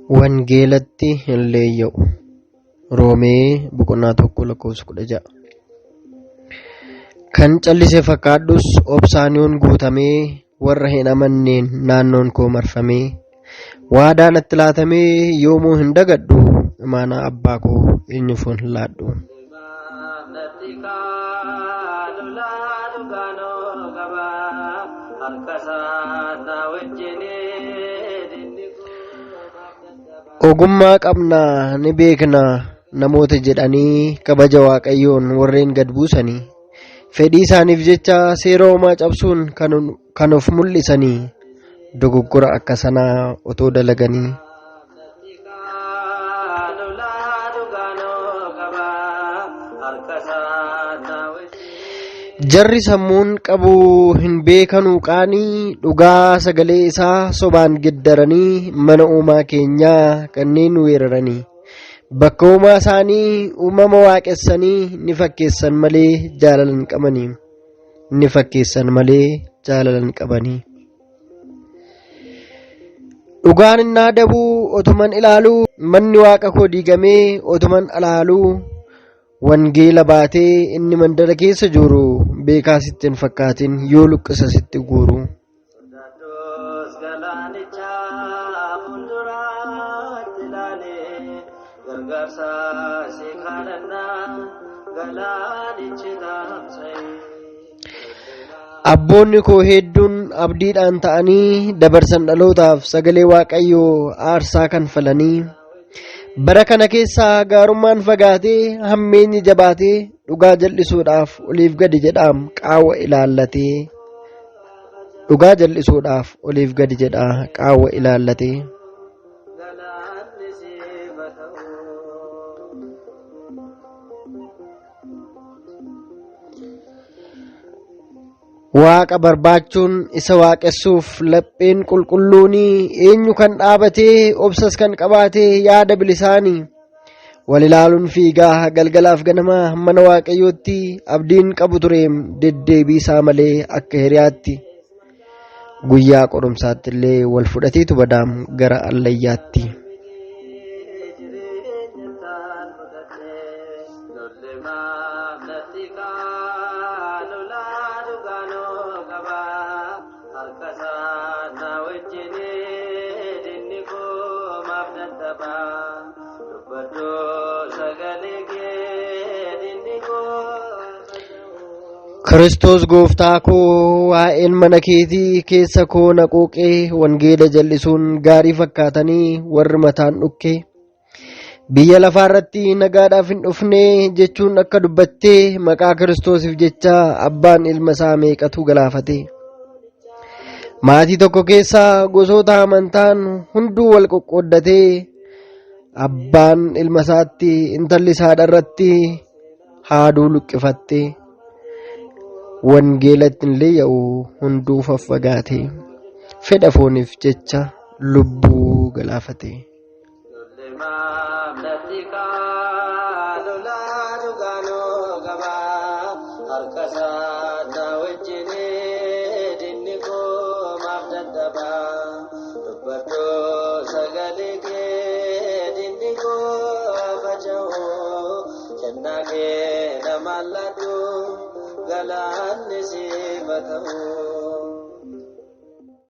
Wangeelatti hin leeyya'u. Roomee boqonnaa 1:16. Kan callise fakkaadhus obsaaniyoon guutamee warra hin amanneen naannoon koo marfamee waadaan itti laatamee yoomuu hin dagadhu imaanaa abbaa koo eenyuufuu hin laadhu. Ogummaa qabnaa ni beeknaa namoota jedhanii kabaja waaqayyoon warreen gad buusanii fedhii isaaniif jecha seera uumaa cabsuun kan of mul'isanii dogoggora akka sanaa otoo dalaganii. Jarri sammuun qabu hin beekanuu qaanii dhugaa sagalee isaa sobaan geddaranii mana uumaa keenyaa kanneen weeraranii bakka uumaa isaanii uumama waaqessanii ni fakkeessan malee jaalala hin qabanii. Ni fakkeessan malee jaalala hin qabanii. Dhugaan innaa dabuu otuman ilaaluu manni waaqa koo diigamee otuman alaaluu wangeela baatee inni mandara keessa jiru beekaa sitti hin fakkaatin yoo luqqisa sitti guuru. Abboonni koo hedduun abdiidhaan ta'anii dabarsan dhalootaaf sagalee waaqayyoo aarsaa kan falanii bara kana keessaa gaarummaan fagaatee hammeenyi jabaatee dhugaa jal'isuudhaaf oliif gadi jedhaam qaawwa ilaallatee. Dhugaa jal'isuudhaaf oliif gadi jedhaa qaawwa ilaallatee. Waaqa barbaachuun isa waaqessuuf lapheen qulqulluunii eenyu kan dhaabatee obsas kan qabaatee yaada bilisaanii wal ilaaluun fiigaa galgalaaf ganamaa mana waaqayyootti abdiin qabu tureem deddeebii isaa malee akka hiriyaatti guyyaa qorumsaatti illee wal fudhateetu badaam gara allayyaatti. Kiristoos gooftaa koo waa'een mana keetii keessa koo naquuqee wangeela jal'isuun gaarii fakkaatanii warri mataan dhukkee biyya lafaarratti nagaadhaaf hin dhufne jechuun akka dubbattee maqaa Kiristoosiif jecha abbaan ilma isaa meeqatu galaafate. Maatii tokko keessaa gosoota amantaan hunduu wal qoqqooddatee abbaan ilma isaatti intalli isaa irratti haaduu luqqifatte. Wangeelatti hin leeyya'u hunduu faffagaate fedha fooniif jecha lubbuu galaafate. Galanni si batau